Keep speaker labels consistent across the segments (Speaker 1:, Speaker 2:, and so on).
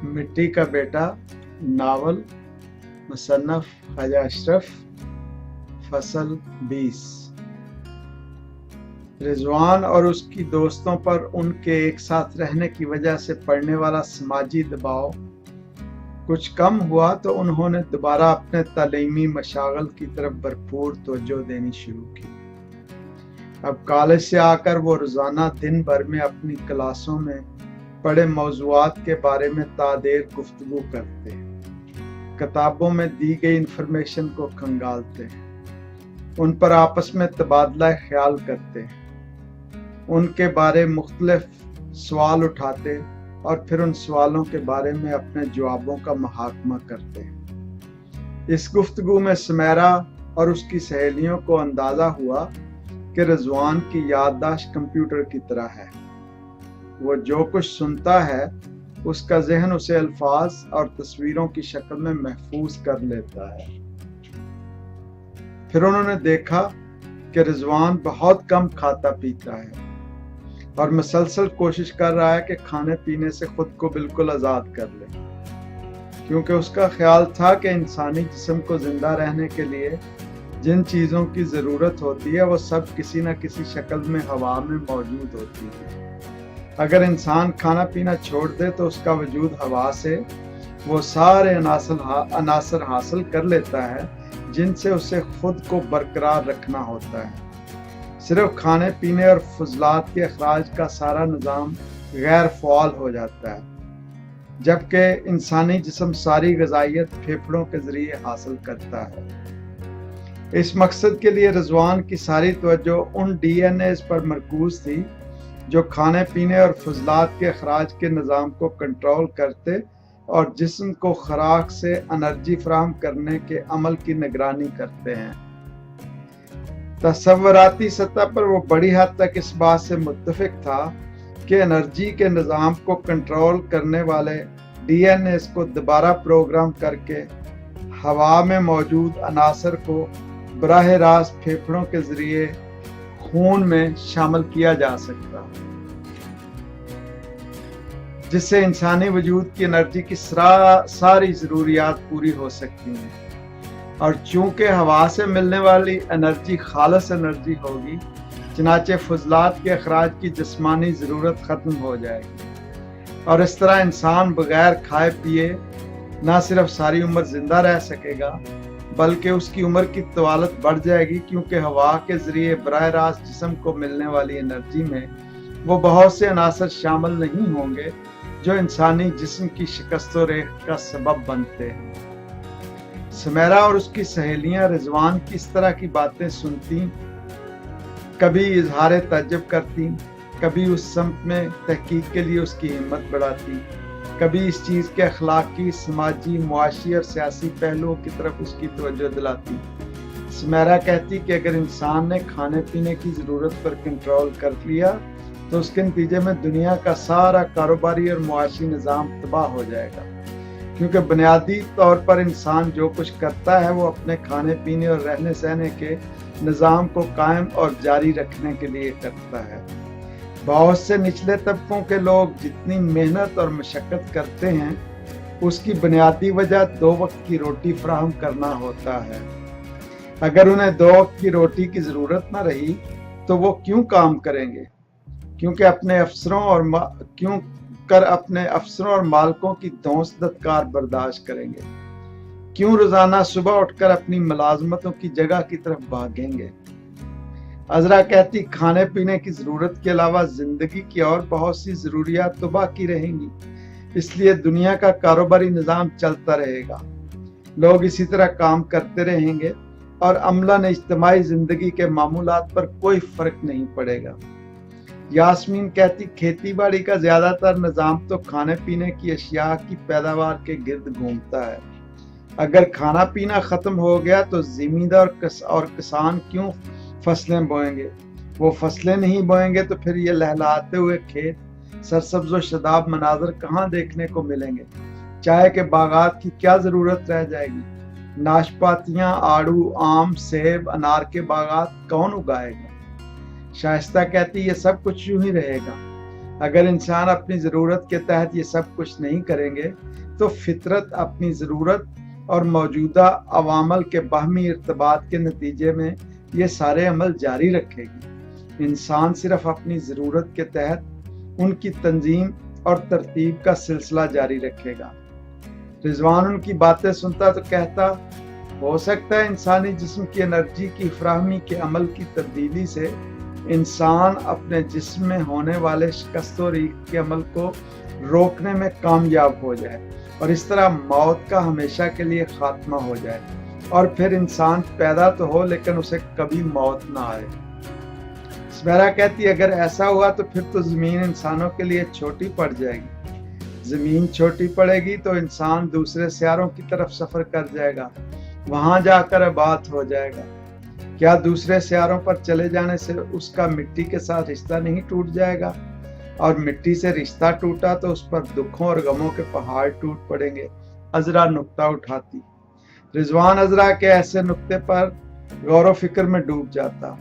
Speaker 1: मिट्टी का बेटा नावल, मुसन्नफ ख्वाजा अशरफ, फसल 20। रिजवान और उसकी दोस्तों पर उनके एक साथ रहने की वजह से पड़ने वाला समाजी दबाव कुछ कम हुआ तो उन्होंने दोबारा अपने तालीमी मशागल की तरफ भरपूर तवज्जो देनी शुरू की। अब कॉलेज से आकर वो रोज़ाना दिन भर में अपनी क्लासों में पढ़े मौज़ूआत के बारे में तादेर गुफ्तगू करते हैं, किताबों में दी गई इंफॉर्मेशन को खंगालते हैं, उन पर आपस में तबादला ख्याल करते हैं, उनके बारे मुख्तलिफ सवाल उठाते और फिर उन सवालों के बारे में अपने जवाबों का मुहाकमा करते हैं। इस गुफ्तगू में सुमेरा और उसकी सहेलियों को अंदाज़ा हुआ कि रिजवान की याददाश्त कंप्यूटर की तरह है। वो जो कुछ सुनता है उसका जहन उसे अल्फाज और तस्वीरों की शक्ल में महफूज कर लेता है। फिर उन्होंने देखा कि रिजवान बहुत कम खाता पीता है और मुसलसल कोशिश कर रहा है कि खाने पीने से खुद को बिल्कुल आज़ाद कर ले, क्योंकि उसका ख्याल था कि इंसानी जिस्म को जिंदा रहने के लिए जिन चीज़ों की ज़रूरत होती है वो सब किसी न किसी शक्ल में हवा में मौजूद होती है। अगर इंसान खाना पीना छोड़ दे तो उसका वजूद हवा से वो सारे अनासर हासिल कर लेता है जिनसे उसे खुद को बरकरार रखना होता है। सिर्फ खाने पीने और फजलात के अखराज का सारा निज़ाम गैर फ़आल हो जाता है, जबकि इंसानी जिस्म सारी ग़िज़ाइयत फेफड़ों के ज़रिए हासिल करता है। इस मकसद के लिए रिजवान की सारी तवज्जो उन DNA पर मरकूज थी जो खाने पीने और फजलात के अखराज के निज़ाम को कंट्रोल करते और जिस्म को खुराक से एनर्जी फराहम करने के अमल की निगरानी करते हैं। तसव्वुराती सतह पर वो बड़ी हद तक इस बात से मुत्तफिक था कि एनर्जी के निज़ाम को कंट्रोल करने वाले DNA को दोबारा प्रोग्राम करके हवा में मौजूद अनासर को बराह रास्त फेफड़ों के जरिए खून में शामिल किया जा सकता, जिससे इंसानी वजूद की एनर्जी की सारी ज़रूरियात पूरी हो सकती हैं। और चूंकि हवा से मिलने वाली एनर्जी खालिस एनर्जी होगी, चनाचे फजलात के अखराज की जिस्मानी ज़रूरत ख़त्म हो जाएगी और इस तरह इंसान बगैर खाए पिए ना सिर्फ सारी उम्र जिंदा रह सकेगा बल्कि उसकी उम्र की तवालत बढ़ जाएगी, क्योंकि हवा के ज़रिए बराह रास्त जिस्म को मिलने वाली एनर्जी में वो बहुत से अनासर शामिल नहीं होंगे जो इंसानी जिस्म की शिकस्त व रेख का सबब बनते हैं। सुमेरा और उसकी सहेलियां रिजवान की इस तरह की बातें सुनती, कभी इजहार तअज्जुब करती, कभी उस सम्त में तहकीक के लिए उसकी हिम्मत बढ़ाती, कभी इस चीज़ के अखलाकी, समाजी, मुआशी और सियासी पहलुओं की तरफ उसकी तवज्जो दिलाती। सुमेरा कहती कि अगर इंसान ने खाने पीने की ज़रूरत पर कंट्रोल कर लिया तो उसके नतीजे में दुनिया का सारा कारोबारी और मुआशी निज़ाम तबाह हो जाएगा, क्योंकि बुनियादी तौर पर इंसान जो कुछ करता है वो अपने खाने पीने और रहने सहने के निज़ाम को कायम और जारी रखने के लिए करता है। बहुत से निचले तबकों के लोग जितनी मेहनत और मशक्क़त करते हैं उसकी बुनियादी वजह 2 वक्त की रोटी फराहम करना होता है। अगर उन्हें 2 वक्त की रोटी की ज़रूरत न रही तो वो क्यों काम करेंगे? क्योंकि अपने अफसरों और मालकों की धौंस धत्कार बर्दाश्त करेंगे? क्यों रोज़ाना सुबह उठकर अपनी मुलाजमतों की जगह की तरफ भागेंगे? अजरा कहती, खाने पीने की ज़रूरत के अलावा ज़िंदगी की और बहुत सी ज़रूरियात तो बाकी रहेंगी, इसलिए दुनिया का कारोबारी निज़ाम चलता रहेगा, लोग इसी तरह काम करते रहेंगे और अमलन इज्तिमाई ज़िंदगी के मामूलात पर कोई फ़र्क नहीं पड़ेगा। यास्मीन कहती, खेती बाड़ी का ज़्यादातर निज़ाम तो खाने पीने की अशिया की पैदावार के गिर्द घूमता है। अगर खाना पीना ख़त्म हो गया तो ज़मींदार और किसान क्यों फसलें बोएंगे? वो फसलें नहीं बोएंगे तो फिर ये लहलहाते हुए खेत, सरसब्ज़ व शदाब मनाजर कहाँ देखने को मिलेंगे? चाय के बागात की क्या ज़रूरत रह जाएगी? नाशपातियाँ, आड़ू, आम, सेब, अनार के बागात कौन उगाएगा? शाइस्ता कहती, ये सब कुछ यूं ही रहेगा। अगर इंसान अपनी ज़रूरत के तहत ये सब कुछ नहीं करेंगे तो फितरत अपनी ज़रूरत और मौजूदा अवामल के बाहमी इर्तबात के नतीजे में ये सारे अमल जारी रखेगी। इंसान सिर्फ अपनी ज़रूरत के तहत उनकी तंजीम और तरतीब का सिलसिला जारी रखेगा। रिजवान उनकी बातें सुनता तो कहता, हो सकता है इंसानी जिस्म की एनर्जी की फराहमी के अमल की तब्दीली से इंसान अपने जिस्म में होने वाले शिकस्त व रीख के अमल को रोकने में कामयाब हो जाए और इस तरह मौत का हमेशा के लिए खात्मा हो जाए और फिर इंसान पैदा तो हो लेकिन उसे कभी मौत ना आए। स्मेरा कहती, अगर ऐसा हुआ तो फिर तो ज़मीन इंसानों के लिए छोटी पड़ जाएगी। ज़मीन छोटी पड़ेगी तो इंसान दूसरे सियारों की तरफ सफ़र कर जाएगा, वहां जाकर आबाद हो जाएगा। क्या दूसरे सियारों पर चले जाने से उसका मिट्टी के साथ रिश्ता नहीं टूट जाएगा? और मिट्टी से रिश्ता टूटा तो उस पर दुखों और गमों के पहाड़ टूट पड़ेंगे। अजरा नुक्ता उठाती। रिजवान अजरा के ऐसे नुक्ते पर गौर व फिक्र में डूब जाता।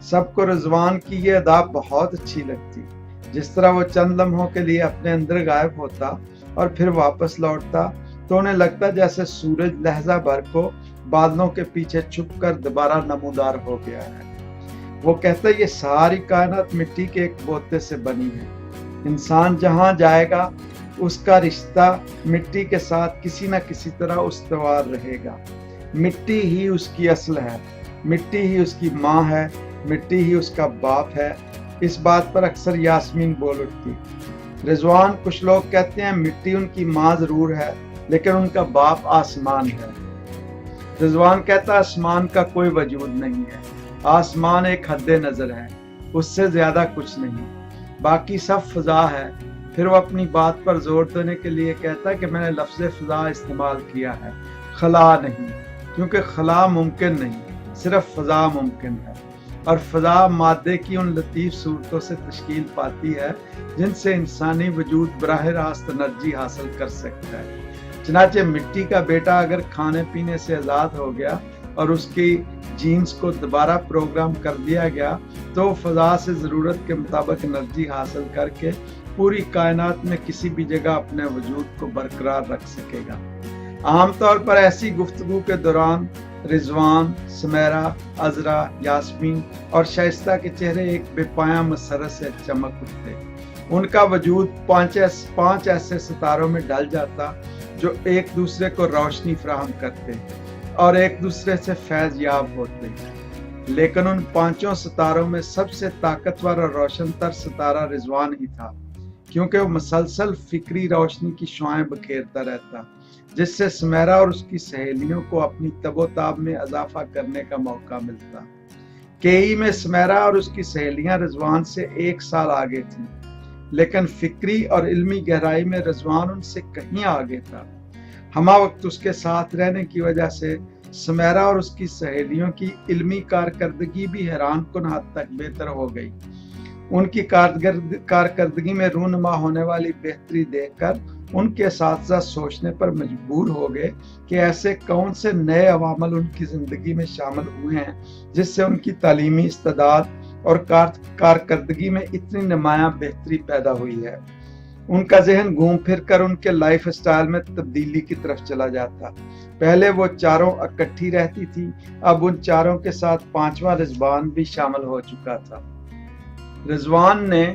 Speaker 1: सबको रिजवान की ये अदा बहुत अच्छी लगती। जिस तरह वो चंद लम्हों के लिए अपने अंदर गायब होता और फिर वापस लौटता तो उन्हें लगता जैसे सूरज लहजा भर को बादलों के पीछे छुपकर दोबारा नमूदार हो गया है। वो कहता है, ये सारी कायनात मिट्टी के एक बोते से बनी है। इंसान जहां जाएगा उसका रिश्ता मिट्टी के साथ किसी न किसी तरह उस्तवार रहेगा। मिट्टी ही उसकी असल है, मिट्टी ही उसकी माँ है, मिट्टी ही उसका बाप है। इस बात पर अक्सर यास्मीन बोल उठती। रिजवान, कुछ लोग कहते हैं मिट्टी उनकी माँ जरूर है लेकिन उनका बाप आसमान है। रिजवान कहता, आसमान का कोई वजूद नहीं है। आसमान एक हद्दे नजर है, उससे ज्यादा कुछ नहीं, बाकी सब फिजा है। फिर वो अपनी बात पर जोर देने के लिए कहता है कि मैंने लफ्ज़ फिजा इस्तेमाल किया है, खला नहीं, क्योंकि खला मुमकिन नहीं, सिर्फ फिजा मुमकिन है। और फिजा मादे की उन लतीफ़ सूरतों से तश्कील पाती है जिनसे इंसानी वजूद बराह रास्त एनर्जी हासिल कर सकता है। चनाचे मिट्टी का बेटा अगर खाने पीने से आज़ाद हो गया और उसकी जीन्स को दोबारा प्रोग्राम कर दिया गया तो फ़ज़ा से ज़रूरत के मुताबिक एनर्जी हासिल करके पूरी कायनात में किसी भी जगह अपने वजूद को बरकरार रख सकेगा। आमतौर पर ऐसी गुफ्तगू के दौरान रिजवान, सुमेरा, अजरा, यास्मीन और शाइस्ता के चेहरे एक बेपाया मसरत से चमक उठते। उनका वजूद पांच ऐसे सितारों में ढल जाता जो एक दूसरे को रोशनी फराहम करते और एक दूसरे से फैज याब होते। लेकिन उन पांचों सितारों में सबसे ताकतवर और रोशन तर सितारा रिजवान ही था, क्योंकि वो मुसलसल फिक्री रोशनी की शुआएं बखेरता रहता, जिससे सुमेरा और उसकी सहेलियों को अपनी तबोताब में इजाफा करने का मौका मिलता। केई में सुमेरा और उसकी सहेलियां रिजवान से 1 साल आगे थीं, लेकिन फिक्री और इल्मी गहराई में रिजवान उनसे कहीं आगे था। हमा वक्त उसके साथ रहने की वजह से सुमेरा और उसकी सहेलियों की इल्मी कारकर्दगी भी हैरान कुन हद तक बेहतर हो गई। उनकी कारकर्दगी में रूनमा होने वाली बेहतरी देखकर उनके असातिज़ा सोचने पर मजबूर हो गए कि ऐसे कौन से नए अवामल उनकी ज़िंदगी में शामिल हुए हैं जिससे उनकी तालीमी इस्तेदाद और कारकर्दगी में इतनी नुमायां बेहतरी पैदा हुई है। उनका जहन घूम फिर कर उनके लाइफ स्टाइल में तब्दीली की तरफ चला जाता। पहले वो चारों इकट्ठी रहती थी, अब उन चारों के साथ 5वां रिजवान भी शामिल हो चुका था। रिजवान ने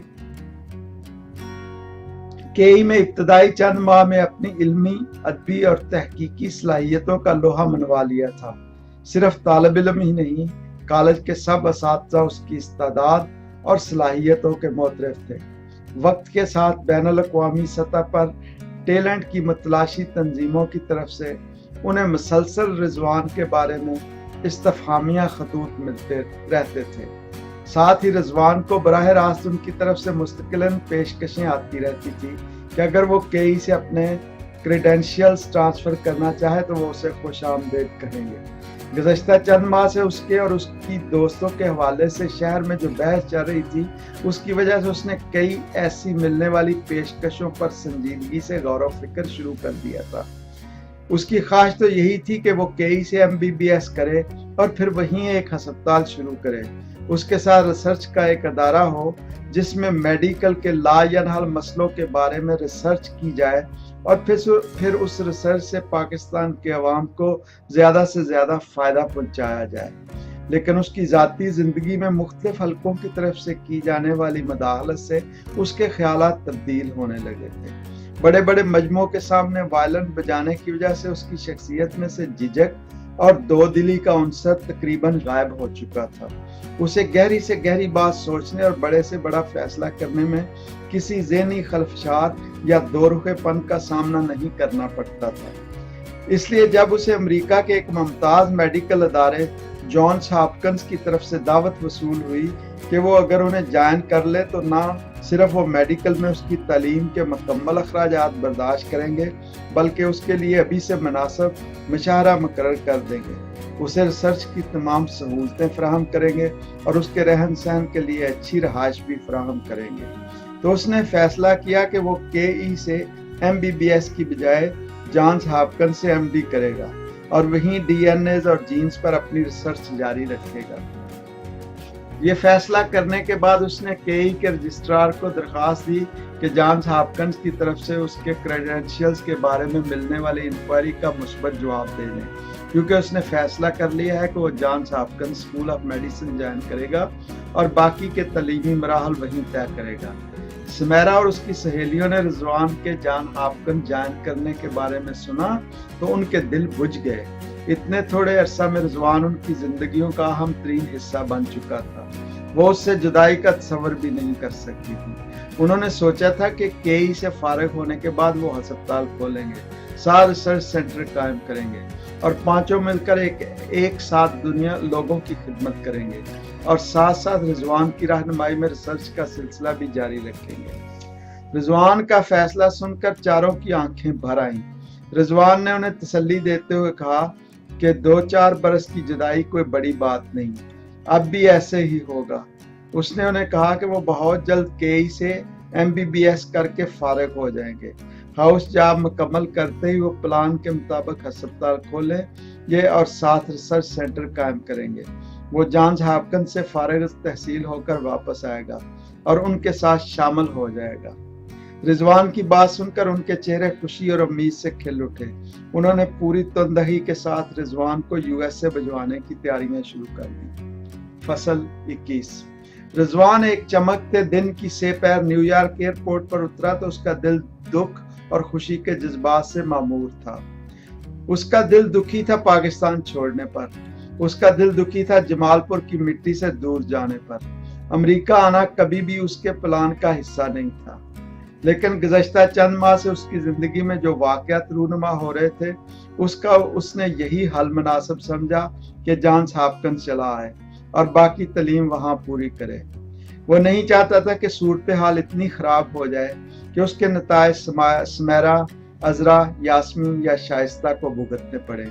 Speaker 1: केई में इब्तदाई चंद माह में अपनी इल्मी, अदबी और तहकीकी सलाहियतों का लोहा मनवा लिया था। सिर्फ तालिब इल्म ही नहीं, कॉलेज के सब असातिज़ा उसकी इस्तादाद और सलाहियतों के मोतरफ थे। वक्त के साथ बैनुल अक़वामी सतह पर टैलेंट की मतलाशी तंजीमों की तरफ से उन्हें मुसलसल रिजवान के बारे में इस्तफ़हामिया खतूत मिलते रहते थे। साथ ही रिजवान को बराह रास्त उनकी तरफ से मुस्तकिलन पेशकशें आती रहती थी कि अगर वो केई से अपने क्रेडेंशियल्स ट्रांसफ़र करना चाहे तो वो उसे खुशामदीद कहेंगे। गुज़श्ता चंद माह से उसके और उसकी दोस्तों के हवाले से शहर में जो बहस चल रही थी, उसकी वजह से उसने कई ऐसी मिलने वाली पेशकशों पर संजीदगी से गौर व फिक्र शुरू कर दिया था। उसकी ख्वाहिश तो यही थी कि वो केई से MBBS करे और फिर वहीं एक हस्पताल शुरू करे। اس کے ساتھ ریسرچ کا ایک ادارہ ہو جس میں میڈیکل کے لا ینحل مسئلوں کے بارے میں ریسرچ کی جائے اور پھر اس ریسرچ سے پاکستان کے عوام کو زیادہ سے زیادہ فائدہ پہنچایا جائے۔ لیکن اس کی ذاتی زندگی میں مختلف حلقوں کی طرف سے کی جانے والی مداخلت سے اس کے خیالات تبدیل ہونے لگے تھے۔ بڑے بڑے مجموعوں کے سامنے وائلن بجانے کی وجہ سے اس کی شخصیت میں سے جھجک اور دو دلی کا عنصر تقریباً غائب ہو چکا تھا۔ اسے گہری سے گہری بات سوچنے اور بڑے سے بڑا فیصلہ کرنے میں کسی ذہنی خلفشات یا دو رخے پن کا سامنا نہیں کرنا پڑتا تھا۔ اس لیے جب اسے امریکہ کے ایک ممتاز میڈیکل ادارے جانس ہاپکنس کی طرف سے دعوت وصول ہوئی کہ وہ اگر انہیں جوائن کر لے تو نہ صرف وہ میڈیکل میں اس کی تعلیم کے مکمل اخراجات برداشت کریں گے بلکہ اس کے لیے ابھی سے مناسب مشاہرہ مقرر کر دیں گے، اسے ریسرچ کی تمام سہولتیں فراہم کریں گے اور اس کے رہن سہن کے لیے اچھی رہائش بھی فراہم کریں گے۔ تو اس نے فیصلہ کیا کہ وہ KE سے MBBS کی بجائے جانس ہاپکنس سے MD کرے گا اور وہیں DNAs اور جینز پر اپنی ریسرچ جاری رکھے گا۔ یہ فیصلہ کرنے کے بعد اس نے KE کے رجسٹرار کو درخواست دی کہ جانس ہاپکنس کی طرف سے اس کے کریڈینشیلز کے بارے میں ملنے والی انکوائری کا مثبت جواب دے دیں، کیونکہ اس نے فیصلہ کر لیا ہے کہ وہ Johns Hopkins school of medicine join کرے گا اور باقی کے تعلیمی مراحل وہیں طے کرے گا۔ سمیرا اور اس کی سہیلیوں نے رضوان کے جان ہاپکنس جوائن کرنے کے بارے میں سنا تو ان کے دل بجھ گئے۔ اتنے تھوڑے عرصہ میں رضوان ان کی زندگیوں کا اہم ترین حصہ بن چکا تھا۔ وہ اس سے جدائی کا تصور بھی نہیں کر سکتی تھی۔ انہوں نے سوچا تھا کہ KE سے فارغ ہونے کے بعد وہ ہسپتال کھولیں گے، 7 ریسرچ سینٹر قائم کریں گے اور پانچوں مل کر ایک ساتھ دنیا لوگوں کی خدمت کریں گے اور ساتھ ساتھ رضوان کی رہنمائی میں ریسرچ کا سلسلہ بھی جاری رکھیں گے۔ رضوان کا فیصلہ سن کر چاروں کی آنکھیں بھر آئیں۔ رضوان نے انہیں تسلی دیتے ہوئے کہا کہ 2-4 برس کی جدائی کوئی بڑی بات نہیں، اب بھی ایسے ہی ہوگا۔ اس نے انہیں کہا کہ وہ بہت جلد KE سے MBBS کر کے فارغ ہو جائیں گے۔ ہاؤس جاب مکمل کرتے ہی وہ پلان کے مطابق ہسپتال کھولیں گے اور 7 ریسرچ سینٹر قائم کریں گے۔ وہ جانس ہاپکنس سے فارغ تحصیل ہو کر واپس آئے گا اور ان کے ساتھ شامل ہو جائے گا۔ رضوان کی بات سن کر ان کے چہرے خوشی اور امید سے کھل اٹھے۔ انہوں نے پوری تندہی کے ساتھ رضوان کو USA بھجوانے کی تیاریاں شروع کر دی۔ فصل 21۔ رضوان ایک چمکتے دن کی سے پیر نیو یارک ایئرپورٹ پر اترا تو اس کا دل دکھ اور خوشی کے جذبات سے معمور تھا۔ اس کا دل دکھی تھا پاکستان چھوڑنے پر، اس کا دل دکھی تھا جمال پور کی مٹی سے دور جانے پر۔ امریکہ آنا کبھی بھی اس کے پلان کا حصہ نہیں تھا، لیکن گزشتہ چند ماہ سے اس کی زندگی میں جو واقعات رونما ہو رہے تھے اس نے یہی حل مناسب سمجھا کہ جانس ہاپکنس چلا آئے اور باقی تعلیم وہاں پوری کرے۔ وہ نہیں چاہتا تھا کہ صورتحال اتنی خراب ہو جائے کہ اس کے نتائج سمیرا، عذرا، یاسمین یا شائستہ کو بھگتنے پڑے،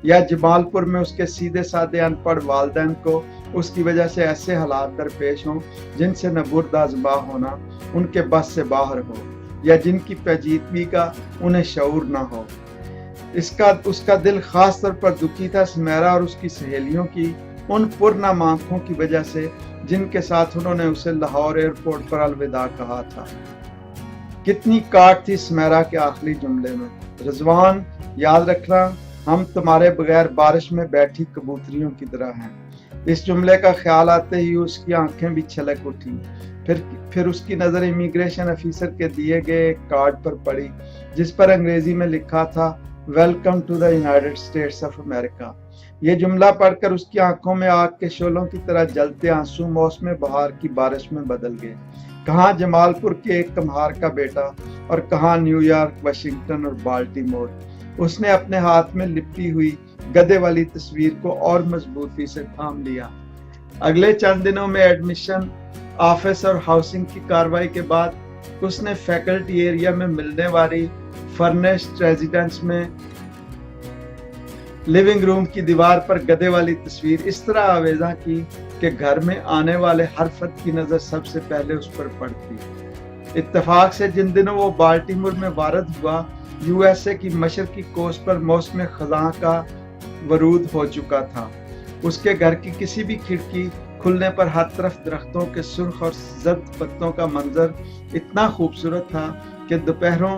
Speaker 1: یا جمال پور میں اس کے سیدھے سادے ان پڑھ والدین کو اس کی وجہ سے ایسے حالات درپیش ہوں جن سے نہ برداشتہ ہونا ان کے بس سے باہر ہو یا جن کی پیچیدگی کا انہیں شعور نہ ہو۔ اس کا دل خاص طور پر دکھی تھا سمیرا اور اس کی سہیلیوں کی ان پرنام آنکھوں کی وجہ سے جن کے ساتھ انہوں نے اسے لاہور ایئرپورٹ پر الوداع کہا تھا۔ کتنی کاٹ تھی سمیرا کے آخری جملے میں، رضوان یاد رکھنا ہم تمہارے بغیر بارش میں بیٹھی کبوتریوں کی طرح ہیں۔ اس جملے کا خیال آتے ہی اس کی آنکھیں بھی چھلک اٹھی۔ پھر اس کی نظر امیگریشن آفیسر کے دیے گئے ایک کارڈ پر پڑی جس پر انگریزی میں لکھا تھا welcome to the United States of America. یہ جملہ پڑھ کر اس کی آنکھوں میں آگ کے شعلوں کی طرح جلتے آنسو موسم بہار کی بارش میں بدل گئے۔ کہاں جمال پور کے ایک کمہار کا بیٹا اور کہاں نیو یارک، واشنگٹن اور بالٹیمور۔ اس نے اپنے ہاتھ میں لپٹی ہوئی گدے والی تصویر کو اور مضبوطی سے تھام لیا۔ اگلے چند دنوں میں ایڈمیشن، آفس اور ہاؤسنگ کی کارروائی کے بعد اس نے فیکلٹی ایریا میں ملنے والی فرنشڈ ریزیڈنس میں لیونگ روم کی دیوار پر گدے والی تصویر اس طرح آویزاں کی کہ گھر میں آنے والے ہر فرد کی نظر سب سے پہلے اس پر پڑتی۔ اتفاق سے جن دنوں وہ بالٹیمور میں وارد ہوا، USA کی مشرقی کوسٹ پر موسم خزاں کا ورود ہو چکا تھا۔ اس کے گھر کی کسی بھی کھڑکی खुलने पर हर तरफ दरख्तों के सुर्ख और जर्द पत्तों का मंजर इतना खूबसूरत था कि दोपहरों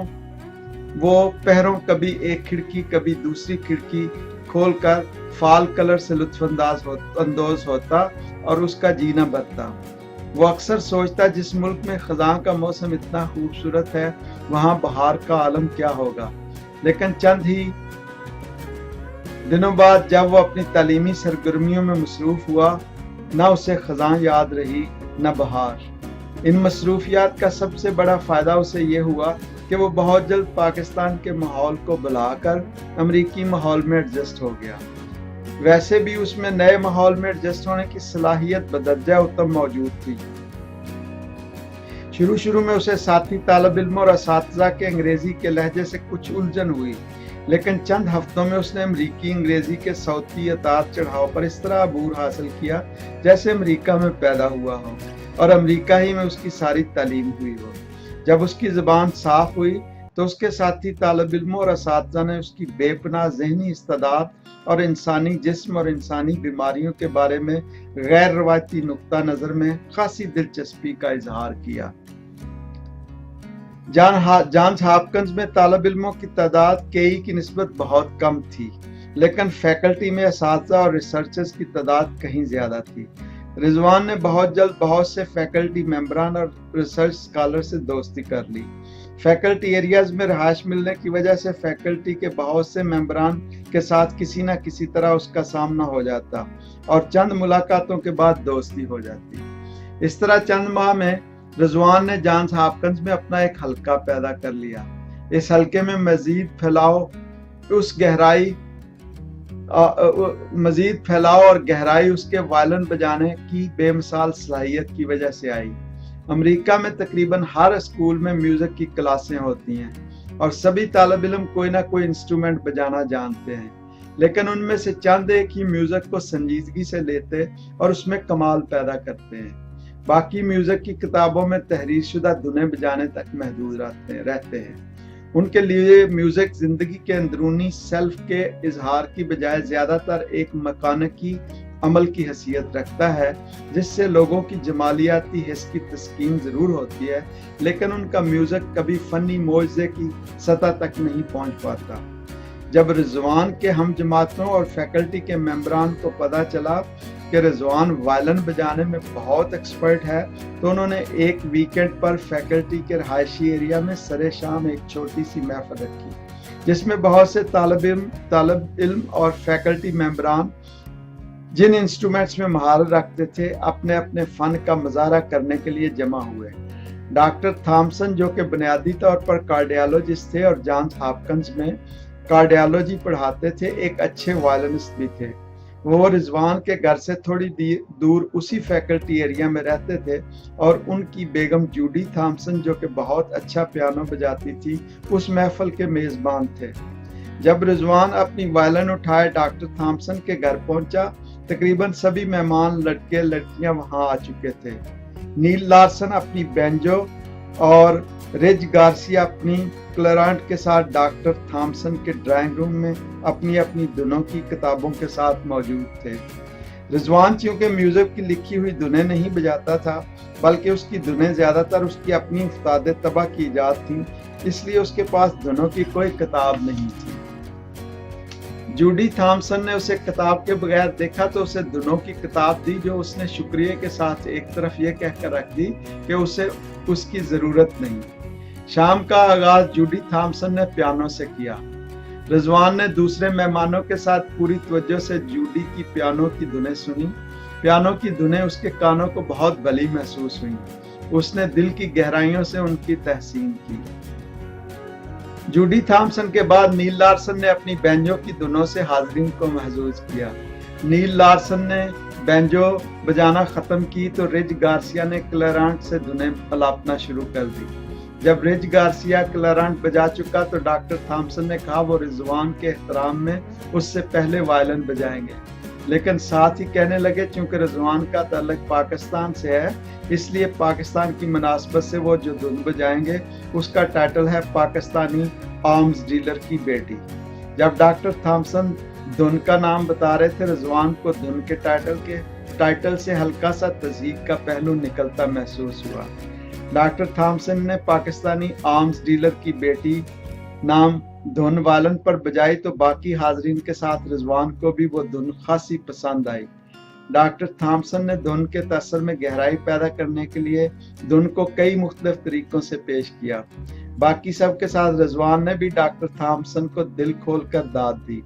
Speaker 1: वो पहरों कभी एक खिड़की कभी दूसरी खिड़की खोलकर फाल कलर से लुत्फानंदोज होता और उसका जीना भरता। वो अक्सर सोचता जिस मुल्क में खज़ां का मौसम इतना खूबसूरत है वहाँ बहार का आलम क्या होगा। लेकिन चंद ही दिनों बाद जब वो अपनी तालीमी सरगर्मियों में मसरूफ हुआ, न उसे खज़ां याद रही न बहार। इन मसरूफियात का सबसे बड़ा फ़ायदा उसे ये हुआ कि वो बहुत जल्द पाकिस्तान के माहौल को बुलाकर अमरीकी माहौल में एडजस्ट हो गया। वैसे भी उसमें नए माहौल में एडजस्ट होने की सलाहियत बदर्जा उत्तम मौजूद थी। शुरू में उसे साथी तालिब इल्म और असातिज़ा के अंग्रेजी के लहजे से कुछ उलझन हुई, लेकिन चंद हफ्तों में उसने अमरीकी अंग्रेजी के सौती उतार चढ़ाव पर इस तरह अबूर हासिल किया जैसे अमरीका में पैदा हुआ हो और अमरीका ही में उसकी सारी तालीम हुई हो। जब उसकी ज़बान साफ हुई तो उसके साथी तालिब इल्मों और असातिज़ा ने उसकी बेपनाह ज़हनी इस्तेदाद और इंसानी जिस्म और इंसानी बीमारियों के बारे में गैर रवायती नुक्ता नज़र में खासी दिलचस्पी का इजहार किया। जॉन्स हॉपकिंस में तालिब इल्मों की तादाद केई की निस्बत बहुत कम थी, लेकिन फैकल्टी में असातिज़ा और रिसर्चर्स की तादाद कहीं ज़्यादा थी। रिजवान ने बहुत जल्द बहुत से फैकल्टी मेंबरान और रिसर्च स्कॉलर से दोस्ती कर ली। फैकल्टी एरियाज में रहायश मिलने की वजह से फैकल्टी के बहुत से मेंबरान के साथ किसी न किसी तरह उसका सामना हो जाता और चंद मुलाकातों के बाद दोस्ती हो जाती। इस तरह चंद माह में रिजवान ने जॉन्स हॉपकिंस में अपना एक हल्का पैदा कर लिया। इस हल्के में मजीद फैलाव और गहराई उसके वायलिन बजाने की बेमिसाल सलाहियत की वजह से आई। अमेरिका में तकरीबन हर स्कूल में म्यूजिक की क्लासें होती हैं और सभी तालिब इल्म कोई ना कोई इंस्ट्रूमेंट बजाना जानते हैं, लेकिन उनमें से चंद एक ही म्यूजिक को संजीदगी से लेते और उसमें कमाल पैदा करते हैं। बाकी म्यूजिक की किताबों में तहरीर शुदा धुनें बजाने तक महदूद रहते हैं। उनके लिए म्यूजिक जिंदगी के अंदरूनी सेल्फ के इजहार की बजाय ज्यादातर एक मकानिकी अमल की हैसियत रखता है, जिससे लोगों की जमालियाती हिस्स की तस्कीन जरूर होती है, लेकिन उनका म्यूजिक कभी फनी मोजे की सतह तक नहीं पहुंच पाता। जब रिजवान के हम जमातों और फैकल्टी के मेंबरान को पता चला कि रिजवान वायलिन बजाने में बहुत एक्सपर्ट है, तो उन्होंने एक वीकेंड पर फैकल्टी के रहायशी एरिया में सरे शाम एक छोटी सी महफिल रखी, जिसमें बहुत से तालिब इल्म और फैकल्टी मेंबरान जिन इंस्ट्रूमेंट्स में महारत रखते थे अपने अपने फन का मुजाहरा करने के लिए जमा हुए। डॉक्टर थॉमसन जो कि बुनियादी तौर पर कार्डियोलॉजिस्ट थे और जॉन्स हॉपकिंस में कार्डियोलॉजी पढ़ाते थे, एक अच्छे वायलिनिस्ट भी थे। वो रिजवान के घर से थोड़ी दूर उसी फैकल्टी एरिया में रहते थे और उनकी बेगम जूडी थॉमसन जो कि बहुत अच्छा पियानो बजाती थी उस महफिल के मेजबान थे। जब रिजवान अपनी वायलिन उठाए डॉक्टर थॉमसन के घर पहुंचा, तकरीबन सभी मेहमान लड़के लड़कियां वहां आ चुके थे। नील लार्सन अपनी बैंजो और रिज गार्सिया अपनी क्लैरिनेट के साथ डॉक्टर थॉमसन के ड्राइंग रूम में अपनी अपनी धुनों की किताबों के साथ मौजूद थे। रिजवान चूंकि म्यूजिक की लिखी हुई धुनें नहीं बजाता था, बल्कि उसकी धुनें ज्यादातर उसकी अपनी उस्ताद तबा की इजाद थी, इसलिए उसके पास धुनों की कोई किताब नहीं थी। जूडी थॉमसन ने उसे किताब के बगैर देखा तो उसे धुनों की किताब दी, जो उसने शुक्रिया के साथ एक तरफ ये कहकर रख दी कि उसे उसकी जरूरत नहीं। शाम का आगाज जूडी थॉमसन ने पियानो से किया। रिजवान ने दूसरे मेहमानों के साथ पूरी तवज्जो से जूडी की पियानो की धुनें सुनी। पियानो की धुनें उसके कानों को बहुत भली महसूस हुई। उसने दिल की गहराइयों से उनकी तहसीन की। जूडी थॉमसन के बाद नील लार्सन ने अपनी बैंजो की धुनों से हाजरीन को महसूस किया। नील लार्सन ने बैंजो बजाना खत्म की तो रिज गार्सिया ने क्लैरिनेट से धुनें अलापना शुरू कर दी। जब रिज गार्सिया क्लैरिनेट बजा चुका तो डॉक्टर थॉमसन ने कहा वो रिजवान के एहतराम में उससे पहले वायलिन बजाएंगे, लेकिन साथ ही कहने लगे चूंकि रिजवान का ताल्लुक पाकिस्तान से है, इसलिए पाकिस्तान की मुनासबत से वो जो धुन बजाएंगे उसका टाइटल है पाकिस्तानी आर्म्स डीलर की बेटी। जब डॉक्टर थॉमसन धुन का नाम बता रहे थे, रिजवान को धुन के टाइटल से हल्का सा तज़हीक का पहलू निकलता महसूस हुआ। डॉक्टर थॉमसन ने पाकिस्तानी आर्म्स डीलर की बेटी नाम धुन वालन पर बजाई तो बाकी हाजरीन के साथ रिजवान को भी वो धुन खासी पसंद आई। डॉक्टर थॉमसन ने धुन के तसर में गहराई पैदा करने के लिए धुन को कई मुख्तलिफ तरीकों से पेश किया। बाकी सब के साथ रिजवान ने भी डॉक्टर थॉमसन को दिल खोल कर दाद दी।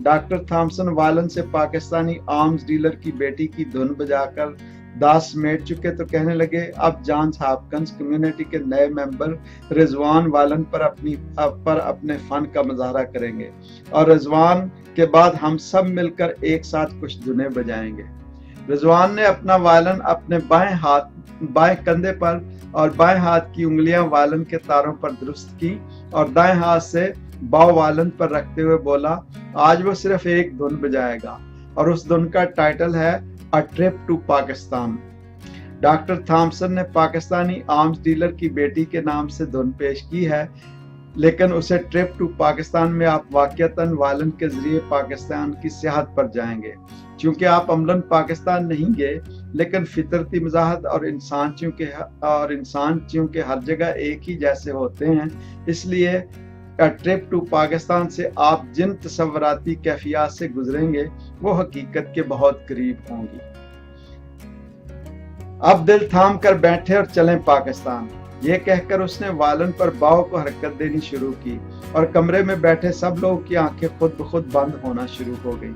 Speaker 1: डॉक्टर थॉमसन वालन से पाकिस्तानी आर्म्स डीलर की बेटी की धुन बजाकर दास समेट चुके तो कहने लगे, अब जॉन्स हॉपकिंस कम्युनिटी के नए मेंबर रिजवान वालन पर अपने फन का मुजाहरा करेंगे और रिजवान के बाद हम सब मिलकर एक साथ कुछ धुनें बजाएंगे। रिजवान ने अपना वालन अपने बाएं कंधे पर और बाएं हाथ की उंगलियां वालन के तारों पर दुरुस्त की और दाएं हाथ से बाव वालन पर रखते हुए बोला, आज वो सिर्फ एक धुन बजाएगा और उस धुन का टाइटल है a trip to Pakistan. Doctor Thomson ने पाकिस्तानी आर्म्स डीलर की बेटी के नाम से धुन पेश की है, लेकिन उसे ट्रिप टू पाकिस्तान में आप वाक़ियतन वालन के जरिए पाकिस्तान की सियाहत पर जाएंगे। चूंकि आप अमलन पाकिस्तान नहीं गए, लेकिन फितरती मज़ाहत और इंसान चूंकि हर जगह एक ही जैसे होते हैं, इसलिए ट्रिप टू पाकिस्तान से आप जिन तसव्वुराती कैफियत से गुजरेंगे वो हकीकत के बहुत करीब होंगी। अब दिल थाम कर बैठे और चलें पाकिस्तान, ये कहकर उसने वालन पर बाव को हरकत देनी शुरू की और कमरे में बैठे सब लोगों की आंखें खुद ब खुद बंद होना शुरू हो गई।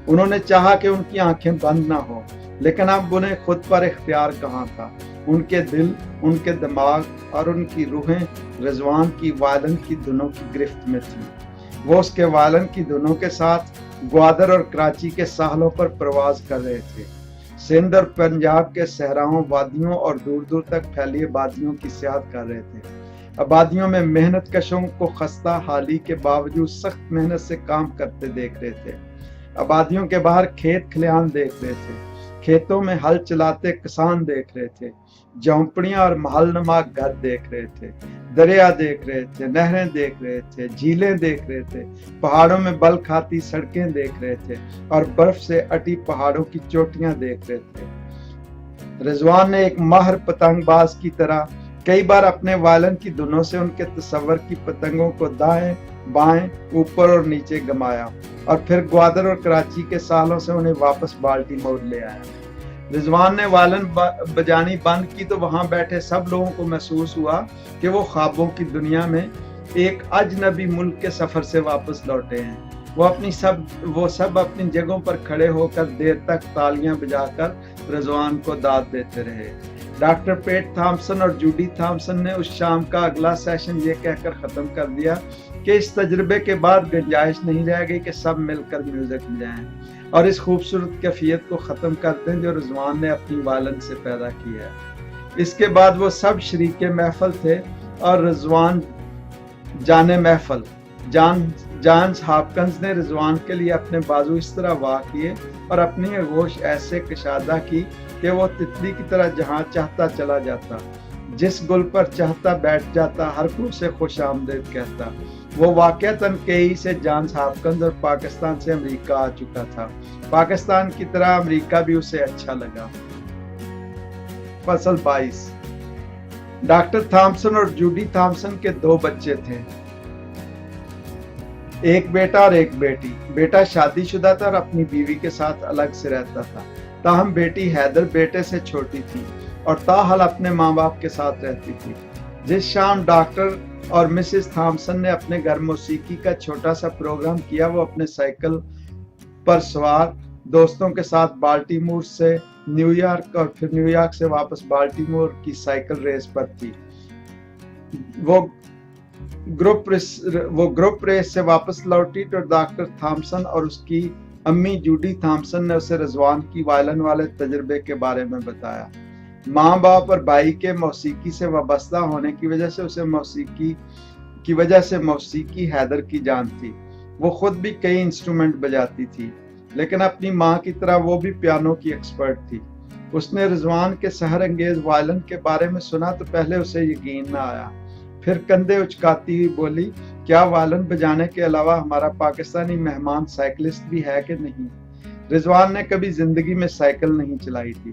Speaker 1: उन्होंने चाहा कि उनकी आंखें बंद ना हो, लेकिन अब उन्हें खुद पर इख्तियार कहाँ था। उनके दिल, उनके दिमाग और उनकी रूहें रिजवान की वालन की धुनों की गिरफ्त में थी। वो उसके वालन की धुनों के साथ ग्वादर और कराची के साहलों पर प्रवास कर रहे थे। सिंध और पंजाब के सहराओं, वादियों और दूर दूर तक फैली आबादियों की सियाहत कर रहे थे। आबादियों में मेहनत कशों को खस्ता हाली के बावजूद सख्त मेहनत से काम करते देख रहे थे। आबादियों के बाहर खेत खलियान देख रहे थे, खेतों में हल चलाते किसान देख रहे थे, झोंपड़ियां और महलनुमा घर देख रहे थे, दरिया देख रहे थे, नहरें देख रहे थे, झीलें देख रहे थे, पहाड़ों में बल खाती सड़कें देख रहे थे और बर्फ से अटी पहाड़ों की चोटियां देख रहे थे। रिजवान ने एक माहिर पतंगबाज की तरह कई बार अपने वालन की धुनों से उनके तस्वर की पतंगों को दाएं बाएं, ऊपर और नीचे घुमाया और फिर ग्वादर और कराची के सालों से उन्हें वापस बाल्टीमोर ले आया। रिजवान ने वालन बजानी बंद की तो वहां बैठे सब लोगों को महसूस हुआ कि वो ख्वाबों की दुनिया में एक अजनबी मुल्क के सफर से वापस लौटे हैं। वो सब अपनी जगहों पर खड़े होकर देर तक तालियां बजाकर रिजवान को दाद देते रहे। डॉक्टर पेट थॉमसन और जूडी थॉमसन ने उस शाम का अगला सेशन ये कहकर ख़त्म कर दिया कि इस तजुर्बे के बाद गुंजाइश नहीं रह गई कि सब मिलकर म्यूजिक बजाएं और इस खूबसूरत कैफियत को ख़त्म कर दें जो रिजवान ने अपनी वालन से पैदा की है। इसके बाद वो सब शरीके महफल थे और रिजवान जाने महफल। जॉन्स हॉपकिंस ने रिजवान के लिए अपने बाजू इस तरह वाह किए और अपनी आगोश ऐसे कशादा की कि वो तितली की तरह जहाँ चाहता चला जाता, जिस गुल पर चाहता बैठ जाता, हर को से खुश आमदीद कहता। वो वाक़ियतन कई से जॉन्स हॉपकिंस और पाकिस्तान से अमेरिका आ चुका था। पाकिस्तान की तरह अमेरिका भी उसे अच्छा लगा। फसल 22। डॉक्टर थॉमसन और जूडी थॉमसन के 2 बच्चे थे, एक बेटा और एक बेटी। बेटा शादीशुदा था और अपनी बीवी के साथ अलग से रहता था, ताहम बेटी हैदर बेटे से छोटी थी और ताहल अपने माँ बाप के साथ रहती थी। जिस शाम डॉक्टर और मिसेस थॉमसन ने अपने घर मौसीकी का छोटा सा प्रोग्राम किया, वो अपने साइकिल पर सवार दोस्तों के साथ बाल्टीमोर से न्यूयॉर्क और फिर न्यूयॉर्क से वापस बाल्टीमोर की साइकिल रेस पर थी। वो ग्रुप रेस से वापस लौटी तो डॉक्टर थॉमसन और उसकी अम्मी जूडी थॉमसन ने उसे रिजवान की वायलिन वाले तजुर्बे के बारे में बताया। माँ बाप और भाई के मौसीकी से वाबस्ता होने की वजह से उसे मौसीकी हैदर की जान थी। वो खुद भी कई इंस्ट्रूमेंट बजाती थी, लेकिन अपनी माँ की तरह वो भी पियानो की एक्सपर्ट थी। उसने रिजवान के सहर अंगेज वायलिन के बारे में सुना तो पहले उसे यकीन न आया, फिर कंधे उचकाती हुई बोली, क्या वायलिन बजाने के अलावा हमारा पाकिस्तानी मेहमान साइकिलिस्ट भी है कि नहीं? رضوان نے کبھی زندگی میں سائیکل نہیں چلائی تھی،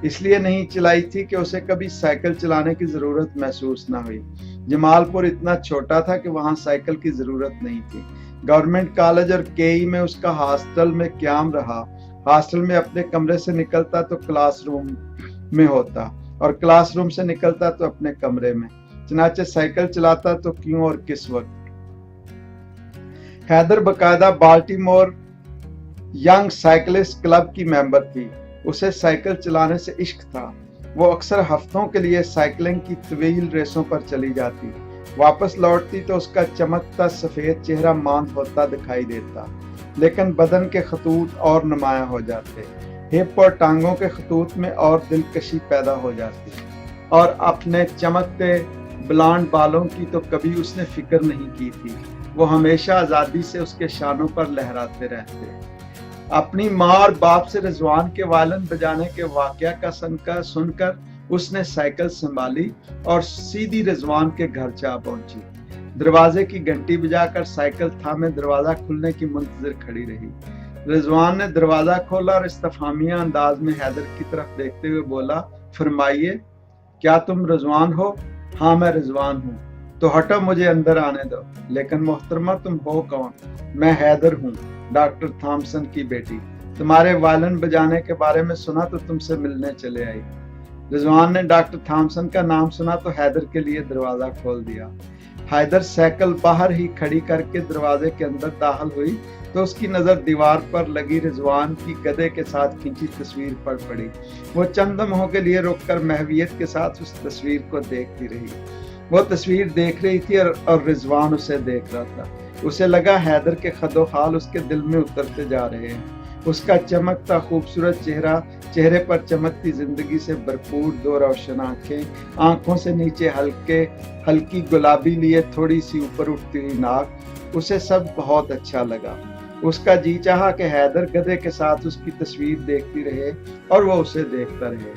Speaker 1: اس لیے نہیں چلائی تھی کہ اسے کبھی سائیکل چلانے کی ضرورت محسوس نہ ہوئی۔ جمال پور اتنا چھوٹا تھا کہ وہاں سائیکل کی ضرورت نہیں تھی۔ گورنمنٹ کالج اور کے ای میں اس کا ہاسٹل میں قیام رہا۔ ہاسٹل میں اپنے کمرے سے نکلتا تو کلاس روم میں ہوتا اور کلاس روم سے نکلتا تو اپنے کمرے میں، چنانچہ سائیکل چلاتا تو کیوں اور کس وقت۔ حیدر باقاعدہ بالٹیمور ینگ سائیکلسٹ کلب کی ممبر تھی۔ اسے سائیکل چلانے سے عشق تھا۔ وہ اکثر ہفتوں کے لیے سائیکلنگ کی طویل ریسوں پر چلی جاتی۔ واپس لوٹتی تو اس کا چمکتا سفید چہرہ ماند ہوتا دکھائی دیتا، لیکن بدن کے خطوط اور نمایاں ہو جاتے، ہپ اور ٹانگوں کے خطوط میں اور دلکشی پیدا ہو جاتی، اور اپنے چمکتے بلانڈ بالوں کی تو کبھی اس نے فکر نہیں کی تھی۔ وہ ہمیشہ آزادی سے اس کے شانوں پر لہراتے رہتے۔ اپنی ماں اور باپ سے رضوان کے وائلن بجانے کے واقعہ کا سن کر اس نے سائیکل سنبھالی اور سیدھی رضوان کے گھر جا پہنچی۔ دروازے کی گھنٹی بجا کر سائیکل تھامے دروازہ کھلنے کی منتظر کھڑی رہی۔ رضوان نے دروازہ کھولا اور استفہامیہ انداز میں حیدر کی طرف دیکھتے ہوئے بولا، فرمائیے، کیا تم رضوان ہو؟ ہاں میں رضوان ہوں۔ تو ہٹو، مجھے اندر آنے دو۔ لیکن محترمہ تم ہو کون؟ میں حیدر ہوں، ڈاکٹر تھامسن کی بیٹی۔ تمہارے وائلن بجانے کے بارے میں سنا تو تم سے ملنے چلے آئی۔ رضوان نے ڈاکٹر تھامسن کا نام سنا تو حیدر کے لیے دروازہ کھول دیا۔ حیدر سائیکل باہر ہی کھڑی کر کے دروازے کے اندر داخل ہوئی تو اس کی نظر دیوار پر لگی رضوان کی گدھے کے ساتھ کھینچی تصویر پر پڑی۔ وہ چند لمحوں کے لیے رک کر محویت کے ساتھ اس تصویر کو دیکھتی رہی۔ وہ تصویر دیکھ رہی تھی اور رضوان اسے دیکھ رہا تھا۔ اسے لگا حیدر کے خد و خال اس کے دل میں اترتے جا رہے ہیں۔ اس کا چمکتا خوبصورت چہرے پر چمکتی زندگی سے بھرپور دو روشن آنکھوں سے نیچے ہلکی گلابی لیے تھوڑی سی اوپر اٹھتی ہوئی ناک، اسے سب بہت اچھا لگا۔ اس کا جی چاہا کہ حیدر گدھے کے ساتھ اس کی تصویر دیکھتی رہے اور وہ اسے دیکھتا رہے۔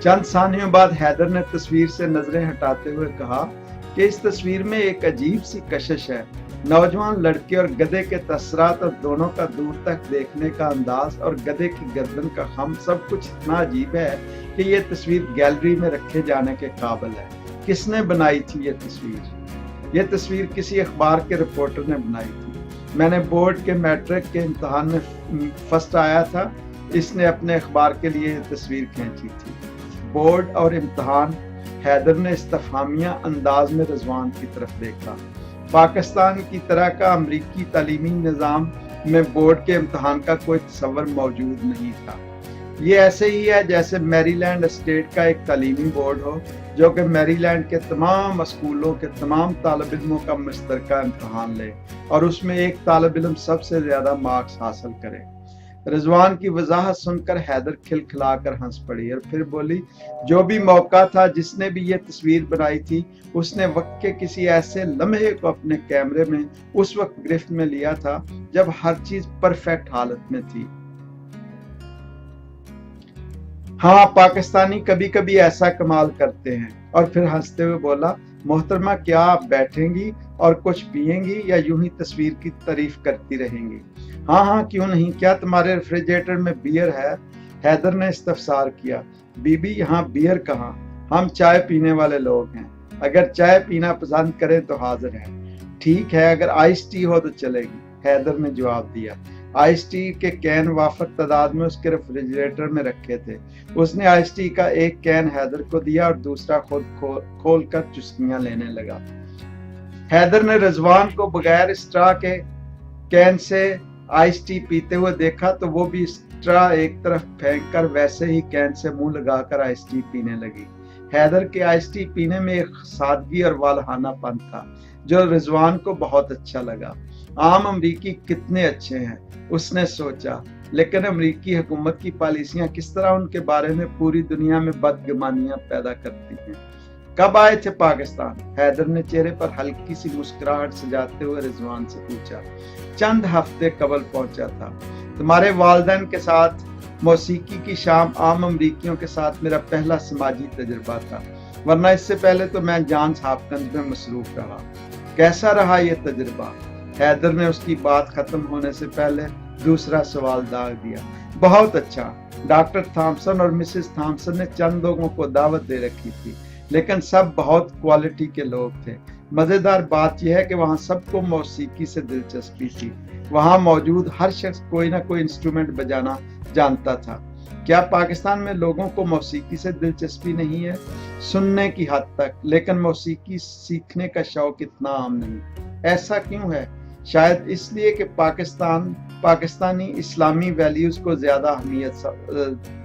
Speaker 1: چند ثانیوں بعد حیدر نے تصویر سے نظریں ہٹاتے ہوئے کہا کہ اس تصویر میں ایک عجیب سی کشش ہے۔ نوجوان لڑکے اور گدھے کے تاثرات اور دونوں کا دور تک دیکھنے کا انداز اور گدھے کی گردن کا خم سب کچھ اتنا عجیب ہے کہ یہ تصویر گیلری میں رکھے جانے کے قابل ہے۔ کس نے بنائی تھی یہ تصویر؟ یہ تصویر کسی اخبار کے رپورٹر نے بنائی تھی۔ میں نے بورڈ کے میٹرک کے امتحان میں فرسٹ آیا تھا، اس نے اپنے اخبار کے لیے یہ تصویر کھینچی تھی۔ بورڈ اور امتحان؟ حیدر نے استفہامیہ انداز میں رضوان کی طرف دیکھا۔ پاکستان کی طرح کا امریکی تعلیمی نظام میں بورڈ کے امتحان کا کوئی تصور موجود نہیں تھا۔ یہ ایسے ہی ہے جیسے میری لینڈ اسٹیٹ کا ایک تعلیمی بورڈ ہو جو کہ میری لینڈ کے تمام اسکولوں کے تمام طالب علموں کا مشترکہ امتحان لے اور اس میں ایک طالب علم سب سے زیادہ مارکس حاصل کرے۔ رضوان کی وضاحت سن کر حیدر کھلکھلا کر ہنس پڑی اور پھر بولی، جو بھی موقع تھا، جس نے بھی یہ تصویر بنائی تھی، اس نے وقت کے کسی ایسے لمحے کو اپنے کیمرے میں اس وقت گرفت میں لیا تھا جب ہر چیز پرفیکٹ حالت میں تھی۔ ہاں، پاکستانی کبھی کبھی ایسا کمال کرتے ہیں۔ اور پھر ہنستے ہوئے بولا، محترمہ کیا آپ بیٹھیں گی اور کچھ پیئیں گی یا یوں ہی تصویر کی تعریف کرتی رہیں گی؟ ہاں کیوں نہیں، کیا تمہارے ریفریجریٹر میں بیئر ہے؟ حیدر نے استفسار کیا۔ بی بی یہاں بیئر کہاں، ہم چائے پینے والے لوگ ہیں، اگر چائے پینا پسند کریں تو حاضر ہے۔ ٹھیک ہے، اگر آئس ٹی ہو تو چلے گی، حیدر نے جواب دیا۔ آئس ٹی کے کین وافر تعداد میں اس کے ریفریجریٹر میں رکھے تھے۔ اس نے آئس ٹی کا ایک کین حیدر کو دیا اور دوسرا خود کھول کر چسکیاں لینے لگا۔ حیدر نے رضوان کو بغیر اسٹرا کے کین سے آئس ٹی پیتے ہوئے دیکھا تو وہ بھی اسٹرا ایک طرف پھینک کر ویسے ہی کین سے منہ لگا کر آئس ٹی پینے لگی۔ حیدر کے آئس ٹی پینے میں ایک سادگی اور والہانہ پن تھا جو رضوان کو بہت اچھا لگا۔ عام امریکی کتنے اچھے ہیں، اس نے سوچا، لیکن امریکی حکومت کی پالیسیاں کس طرح ان کے بارے میں پوری دنیا میں بدگمانیاں پیدا کرتی ہیں۔ کب آئے تھے پاکستان؟ حیدر نے چہرے پر ہلکی سی مسکراہٹ سجاتے ہوئے رضوان سے پوچھا۔ چند ہفتے قبل پہنچا تھا۔ تمہارے والدین کے ساتھ موسیقی کی شام عام امریکیوں کے ساتھ میرا پہلا سماجی تجربہ تھا، ورنہ اس سے پہلے تو میں جانس ہاپکنز میں مصروف رہا۔ کیسا رہا یہ تجربہ؟ حیدر نے اس کی بات ختم ہونے سے پہلے دوسرا سوال داغ دیا۔ बहुत अच्छा। डॉक्टर थॉमसन और मिसेस थॉमसन ने चंद लोगों को दावत दे रखी थी, लेकिन सब बहुत क्वालिटी के लोग थे। मजेदार बात यह है कि वहाँ सबको मौसीकी से दिलचस्पी थी। वहाँ मौजूद हर शख्स कोई ना कोई इंस्ट्रूमेंट बजाना जानता था। क्या पाकिस्तान में लोगों को मौसीकी से दिलचस्पी नहीं है? सुनने की हद तक, लेकिन मौसीकी सीखने का शौक इतना आम नहीं। ऐसा क्यों है? शायद इसलिए कि पाकिस्तानी इस्लामी वैल्यूज को ज्यादा अहमियत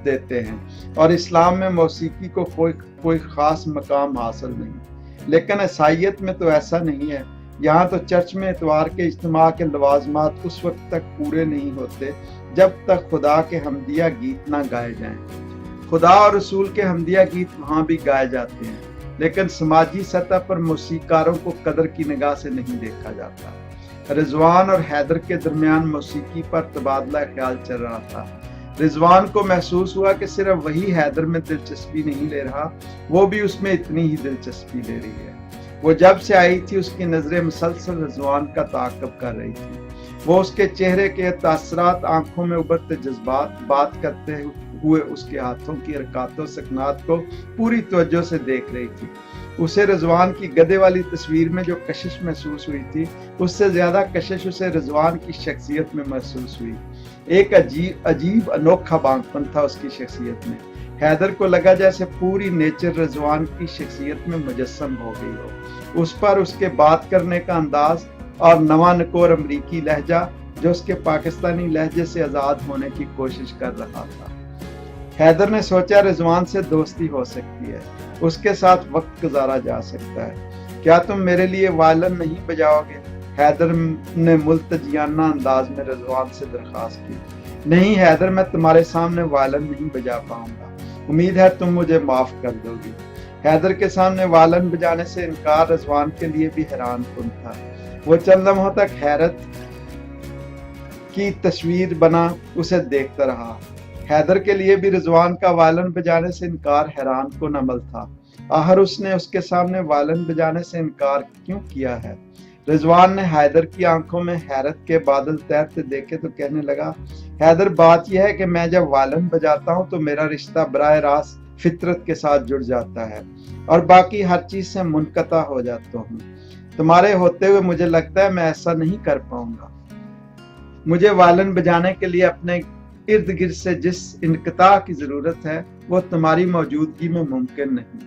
Speaker 1: देते हैं और इस्लाम में मौसीकी को कोई खास मकाम हासिल नहीं। लेकिन ईसाईयत में तो ऐसा नहीं है। यहाँ तो चर्च में इतवार के इज्तिमा के लवाजमात उस वक्त तक पूरे नहीं होते जब तक खुदा के हमदिया गीत ना गाए जाएं। खुदा और रसूल के हमदिया गीत वहाँ भी गाए जाते हैं, लेकिन समाजी सतह पर मौसीकारों को कदर की निगाह से नहीं देखा जाता। रिजवान और हैदर के दरमियान मौसीकी पर तबादला ख्याल चल रहा था। रिजवान को महसूस हुआ कि सिर्फ वही हैदर में दिलचस्पी नहीं ले रहा, वो भी उसमें इतनी ही दिलचस्पी ले रही है। वो जब से आई थी उसकी नजरें मुसलसल रिजवान का ताक़ब कर रही थी। वो उसके चेहरे के तासरात, आंखों में उभरते जज्बात, बात करते हुए उसके हाथों की हरकतों सकनात को पूरी तवज्जो से देख रही थी। उसे रिजवान की गधे वाली तस्वीर में जो कशिश महसूस हुई थी, उससे ज्यादा कशिश उसे रिजवान की शख्सियत में महसूस हुई। एक अजीब अनोखा बांकपन था उसकी शख्सियत में। हैदर को लगा जैसे पूरी नेचर रिजवान की शख्सियत में मुजस्सम हो गई हो। उस पर उसके बात करने का अंदाज और नवा नकोर अमरीकी लहजा जो उसके पाकिस्तानी लहजे से आजाद होने की कोशिश कर रहा था। हैदर ने सोचा रिजवान से दोस्ती हो सकती है, उसके साथ वक्त गुजारा जा सकता है। क्या तुम मेरे लिए वायलिन नहीं बजाओगे? हैदर ने मुल्तजियाना अंदाज में रिजवान से दरखास्त की। नहीं हैदर, मैं तुम्हारे सामने वायलिन नहीं बजा पाऊंगा। उम्मीद है तुम मुझे माफ कर दोगी। हैदर के सामने वायलिन बजाने से इनकार रिजवान के लिए भी हैरान कुन था। वो चंद लम्हों तक हैरत की तस्वीर बना उसे देखता रहा। हैदर के लिए भी रिजवान का वायलिन बजाने से इनकार हैरान कुन अमल था। आखिर उसने उसके सामने वायलिन बजाने से इनकार क्यों किया है? रिजवान ने हैदर की आंखों में हैरत के बादल तैरते देखे तो कहने लगा, हैदर, बात यह है कि मैं जब वायलिन बजाता हूँ तो मेरा रिश्ता बराह रास्त फितरत के साथ जुड़ जाता है और बाकी हर चीज से मुनक़ता हो जाता हूँ। तुम्हारे होते हुए मुझे लगता है मैं ऐसा नहीं कर पाऊंगा। मुझे वायलिन बजाने के लिए अपने इर्द गिर्द से जिस इनक़ता की जरूरत है वो तुम्हारी मौजूदगी में मुमकिन नहीं।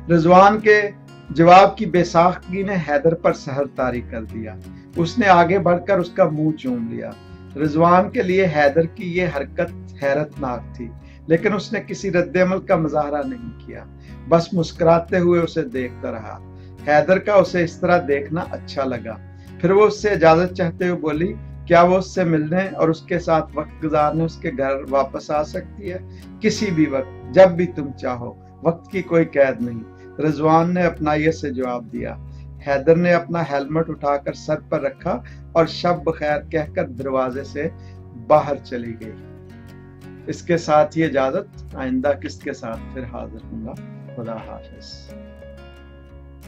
Speaker 1: रिजवान के जवाब की बेसाख्तगी ने हैदर पर सहर तारी कर दिया। उसने आगे बढ़कर उसका मुंह चूम लिया। रिजवान के लिए हैदर की ये हरकत हैरतनाक थी, लेकिन उसने किसी रद्द-ए-अमल का मुजाहरा नहीं किया, बस मुस्कुराते हुए उसे देखता रहा। हैदर का उसे इस तरह देखना अच्छा लगा। फिर वो उससे इजाजत चाहते हुए बोली, क्या वो उससे मिलने और उसके साथ वक्त गुजारने उसके घर वापस आ सकती है? किसी भी वक्त, जब भी तुम चाहो, वक्त की कोई कैद नहीं। रिजवान ने अपनायत से जवाब दिया। हैदर ने अपना हेलमेट उठाकर सर पर रखा और शब बखैर कहकर दरवाजे से बाहर चली गई। इसके साथ ही इजाजत। आइंदा किस्त के साथ फिर हाजिर होऊंगा। खुदा हाफिज।